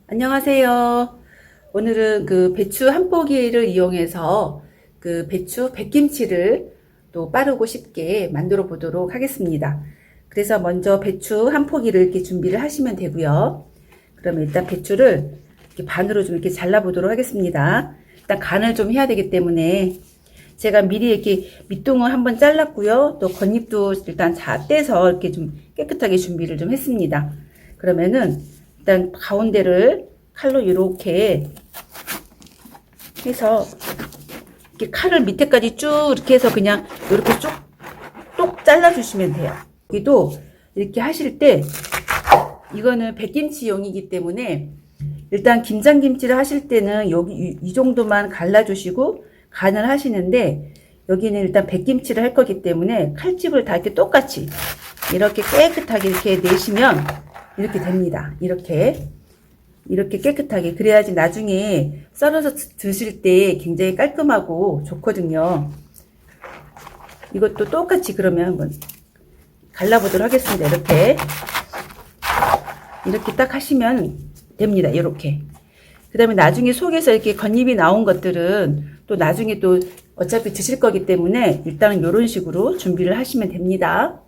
안녕하세요. 오늘은 그 배추 한 포기를 이용해서 그 배추 백김치를 또 빠르고 쉽게 만들어 보도록 하겠습니다. 그래서 먼저 배추 한 포기를 이렇게 준비를 하시면 되고요. 그러면 일단 배추를 이렇게 반으로 좀 이렇게 잘라 보도록 하겠습니다. 일단 간을 좀 해야 되기 때문에 제가 미리 이렇게 밑둥을 한번 잘랐고요. 또 겉잎도 일단 다 떼서 이렇게 좀 깨끗하게 준비를 좀 했습니다. 그러면은 일단 가운데를 칼로 이렇게 해서 이렇게 칼을 밑에까지 쭉 이렇게 해서 그냥 이렇게 쭉똑 잘라 주시면 돼요. 여기도 이렇게 하실 때 이거는 백김치용이기 때문에 일단 김장김치를 하실 때는 여기 이 정도만 갈라 주시고 간을 하시는데 여기는 일단 백김치를 할 거기 때문에 칼집을 다 이렇게 똑같이 이렇게 깨끗하게 이렇게 내시면 이렇게 됩니다. 이렇게 깨끗하게. 그래야지 나중에 썰어서 드실 때 굉장히 깔끔하고 좋거든요. 이것도 똑같이 그러면 한번 갈라보도록 하겠습니다. 이렇게 딱 하시면 됩니다. 이렇게. 그 다음에 나중에 속에서 이렇게 겉잎이 나온 것들은 또 나중에 또 어차피 드실 거기 때문에 일단은 이런 식으로 준비를 하시면 됩니다.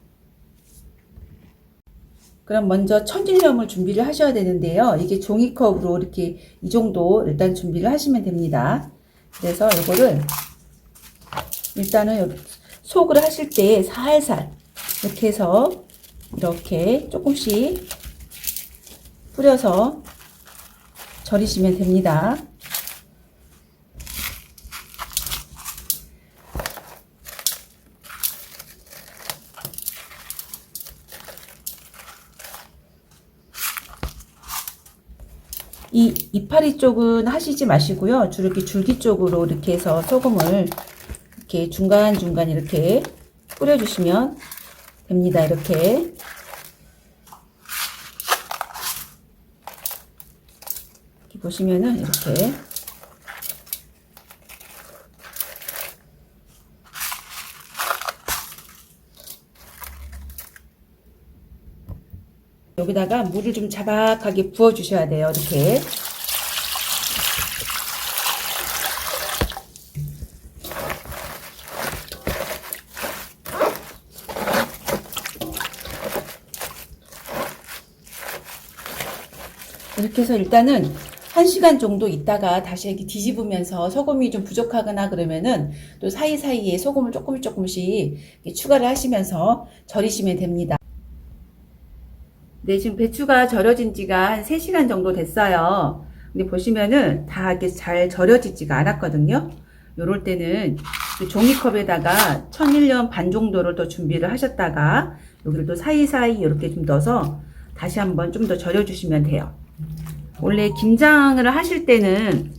그럼 먼저 천일염을 준비를 하셔야 되는데요. 이게 종이컵으로 이렇게 이 정도 일단 준비를 하시면 됩니다. 그래서 이거를 일단은 속을 하실 때 살살 이렇게 해서 이렇게 조금씩 뿌려서 절이시면 됩니다. 이 이파리 쪽은 하시지 마시고요. 이렇게 줄기 쪽으로 이렇게 해서 소금을 이렇게 중간중간 이렇게 뿌려주시면 됩니다. 이렇게. 보시면은 이렇게. 여기다가 물을 좀 자박하게 부어 주셔야 돼요. 이렇게. 이렇게 해서 일단은 1시간 정도 있다가 다시 이렇게 뒤집으면서 소금이 좀 부족하거나 그러면은 또 사이사이에 소금을 조금씩 추가를 하시면서 절이시면 됩니다. 네, 지금 배추가 절여진 지가 한 3시간 정도 됐어요. 근데 보시면은 다 이렇게 잘 절여지지가 않았거든요. 요럴 때는 종이컵에다가 천일염 반 정도를 더 준비를 하셨다가 여기를 또 사이사이 이렇게 좀 넣어서 다시 한번 좀 더 절여주시면 돼요. 원래 김장을 하실 때는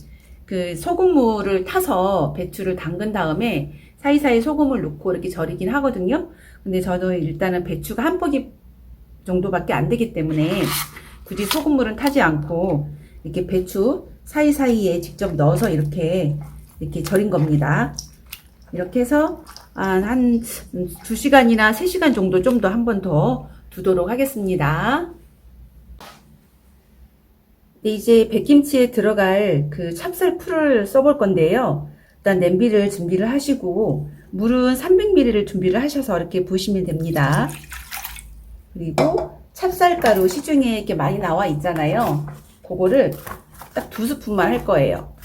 그 소금물을 타서 배추를 담근 다음에 사이사이 소금을 넣고 이렇게 절이긴 하거든요. 근데 저는 일단은 배추가 한 포기 정도밖에 안 되기 때문에 굳이 소금물은 타지 않고 이렇게 배추 사이사이에 직접 넣어서 이렇게 절인 겁니다. 이렇게 해서 한 2시간이나 3시간 정도 좀 더 한 번 더 두도록 하겠습니다. 네, 이제 백김치에 들어갈 그 찹쌀풀을 써볼 건데요. 일단 냄비를 준비를 하시고 물은 300ml를 준비를 하셔서 이렇게 부으시면 됩니다. 그리고 찹쌀가루 시중에 이렇게 많이 나와 있잖아요. 그거를 딱 2스푼만 할 거예요.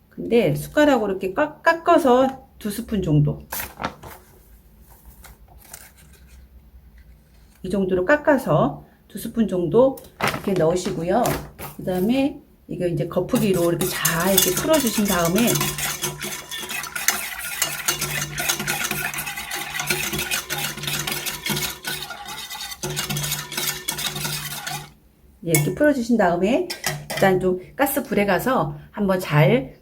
근데 숟가락으로 이렇게 깎아서 2스푼 정도. 이 정도로 깎아서 2스푼 정도 이렇게 넣으시고요. 그 다음에 이거 이제 거푸기로 이렇게 잘 이렇게 풀어주신 다음에 이렇게 풀어주신 다음에 일단 좀 가스 불에 가서 한번 잘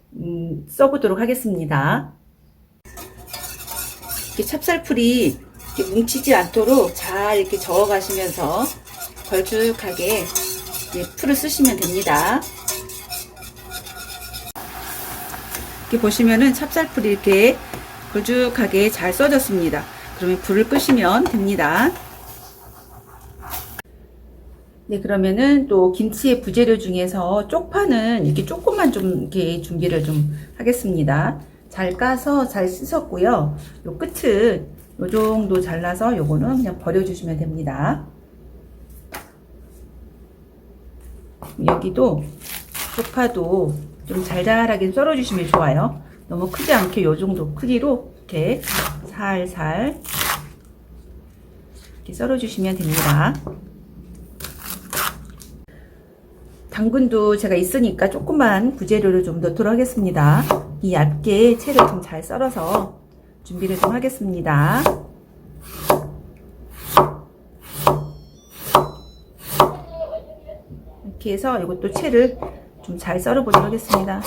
써보도록 하겠습니다. 이렇게 찹쌀풀이 이렇게 뭉치지 않도록 잘 이렇게 저어 가시면서 걸쭉하게 풀을 쓰시면 됩니다. 이렇게 보시면은 찹쌀풀이 이렇게 걸쭉하게 잘 써졌습니다. 그러면 불을 끄시면 됩니다. 네, 그러면은 또 김치의 부재료 중에서 쪽파는 이렇게 조금만 좀 이렇게 준비를 좀 하겠습니다. 잘 까서 잘 씻었고요. 요 끝은 요 정도 잘라서 요거는 그냥 버려주시면 됩니다. 여기도 쪽파도 좀 잘잘하게 썰어주시면 좋아요. 너무 크지 않게 요 정도 크기로 이렇게 살살 이렇게 썰어주시면 됩니다. 당근도 제가 있으니까 조금만 부재료를 좀 넣도록 하겠습니다. 이 얇게 채를 좀 잘 썰어서 준비를 좀 하겠습니다. 이렇게 해서 이것도 채를 좀 잘 썰어 보도록 하겠습니다.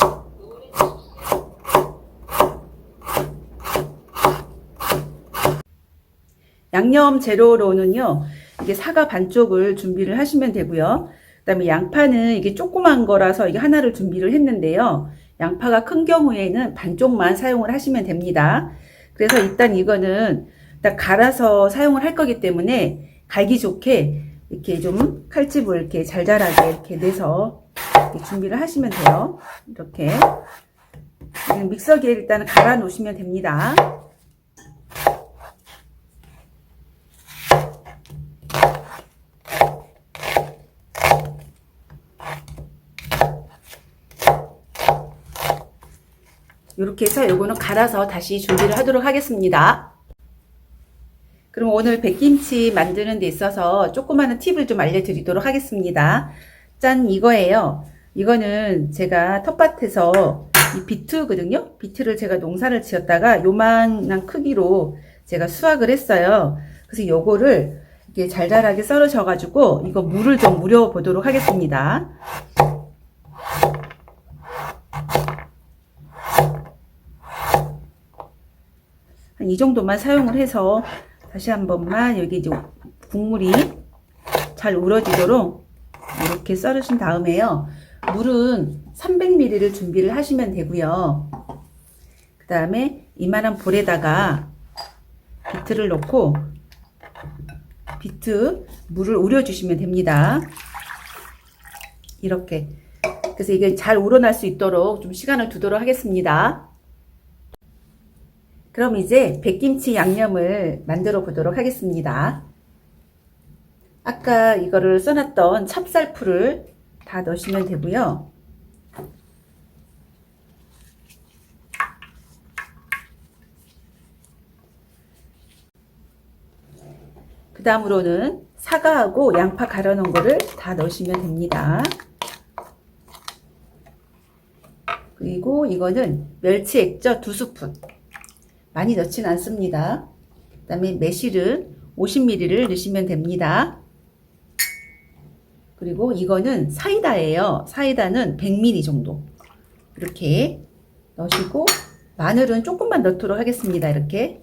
양념 재료로는요, 이게 사과 반쪽을 준비를 하시면 되고요. 그 다음에 양파는 이게 조그만 거라서 이게 하나를 준비를 했는데요. 양파가 큰 경우에는 반쪽만 사용을 하시면 됩니다. 그래서 일단 이거는 일단 갈아서 사용을 할 거기 때문에 갈기 좋게 이렇게 좀 칼집을 이렇게 잘잘하게 이렇게 내서 이렇게 준비를 하시면 돼요. 이렇게 믹서기에 일단 갈아 놓으시면 됩니다. 이렇게 해서 요거는 갈아서 다시 준비를 하도록 하겠습니다. 그럼 오늘 백김치 만드는 데 있어서 조그마한 팁을 좀 알려드리도록 하겠습니다. 짠, 이거예요. 이거는 제가 텃밭에서 이 비트거든요. 비트를 제가 농사를 지었다가 요만한 크기로 제가 수확을 했어요. 그래서 요거를 이렇게 잘잘하게 썰으셔가지고 이거 물을 좀 무려 보도록 하겠습니다. 이 정도만 사용을 해서 다시 한 번만 여기 이제 국물이 잘 우러지도록 이렇게 썰으신 다음에요. 물은 300ml를 준비를 하시면 되고요. 그 다음에 이만한 볼에다가 비트를 넣고 비트 물을 우려주시면 됩니다. 이렇게. 그래서 이게 잘 우러날 수 있도록 좀 시간을 두도록 하겠습니다. 그럼 이제 백김치 양념을 만들어 보도록 하겠습니다. 아까 이거를 써놨던 찹쌀풀을 다 넣으시면 되고요. 그 다음으로는 사과하고 양파 갈아 놓은 거를 다 넣으시면 됩니다. 그리고 이거는 멸치 액젓 2스푼. 많이 넣지는 않습니다. 그 다음에 매실은 50ml를 넣으시면 됩니다. 그리고 이거는 사이다예요. 사이다는 100ml 정도 이렇게 넣으시고 마늘은 조금만 넣도록 하겠습니다. 이렇게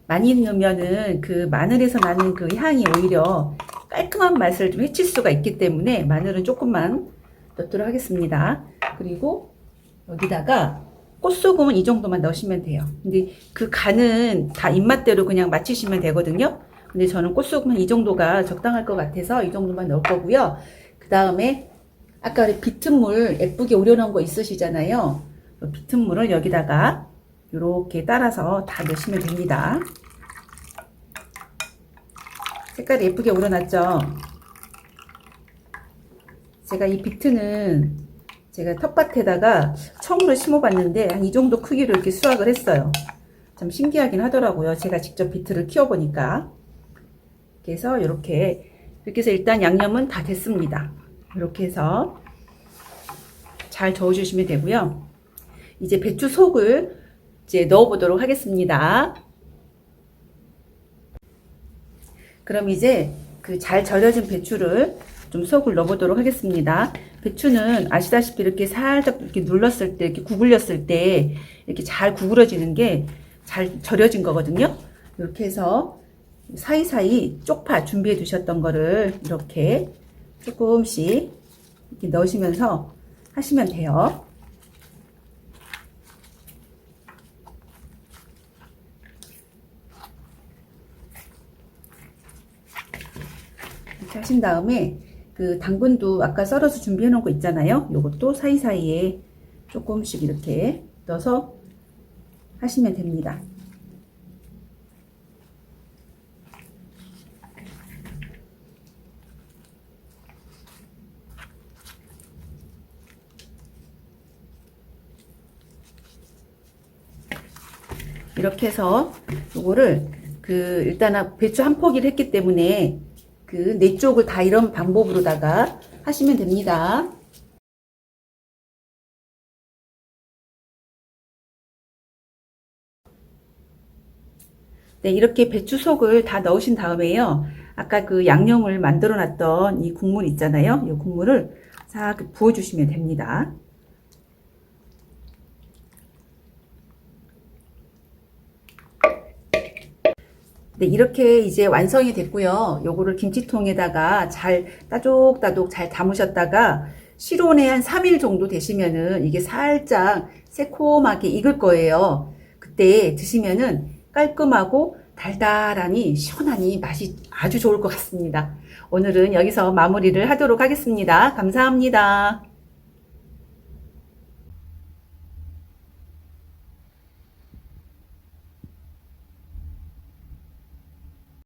많이 넣으면은 그 마늘에서 나는 그 향이 오히려 깔끔한 맛을 좀 해칠 수가 있기 때문에 마늘은 조금만 넣도록 하겠습니다. 그리고 여기다가 꽃소금은 이 정도만 넣으시면 돼요. 근데 그 간은 다 입맛대로 그냥 맞추시면 되거든요. 근데 저는 꽃소금은 이 정도가 적당할 것 같아서 이 정도만 넣을 거고요. 그 다음에 아까 비트물 예쁘게 우려놓은 거 있으시잖아요. 비트물을 여기다가 이렇게 따라서 다 넣으시면 됩니다. 색깔이 예쁘게 우러났죠. 제가 이 비트는 제가 텃밭에다가 처음으로 심어봤는데 한 이 정도 크기로 이렇게 수확을 했어요. 참 신기하긴 하더라고요. 제가 직접 비트를 키워보니까. 그래서 이렇게 해서 일단 양념은 다 됐습니다. 이렇게 해서 잘 저어주시면 되고요. 이제 배추 속을 이제 넣어보도록 하겠습니다. 그럼 이제 그 잘 절여진 배추를 좀 속을 넣어보도록 하겠습니다. 배추는 아시다시피 이렇게 살짝 이렇게 눌렀을 때, 이렇게 구부렸을 때 이렇게 잘 구부러지는 게 잘 절여진 거거든요. 이렇게 해서 사이사이 쪽파 준비해 두셨던 거를 이렇게 조금씩 이렇게 넣으시면서 하시면 돼요. 이렇게 하신 다음에 그 당근도 아까 썰어서 준비해 놓은 거 있잖아요. 요것도 사이사이에 조금씩 이렇게 넣어서 하시면 됩니다. 이렇게 해서 요거를 일단 배추 한 포기를 했기 때문에 그 네 쪽을 다 이런 방법으로다가 하시면 됩니다. 네, 이렇게 배추 속을 다 넣으신 다음에요. 아까 그 양념을 만들어 놨던 이 국물 있잖아요. 이 국물을 싹 부어 주시면 됩니다. 네, 이렇게 이제 완성이 됐고요. 요거를 김치통에다가 잘 따독따독 잘 담으셨다가 실온에 한 3일 정도 되시면은 이게 살짝 새콤하게 익을 거예요. 그때 드시면은 깔끔하고 달달하니 시원하니 맛이 아주 좋을 것 같습니다. 오늘은 여기서 마무리를 하도록 하겠습니다. 감사합니다.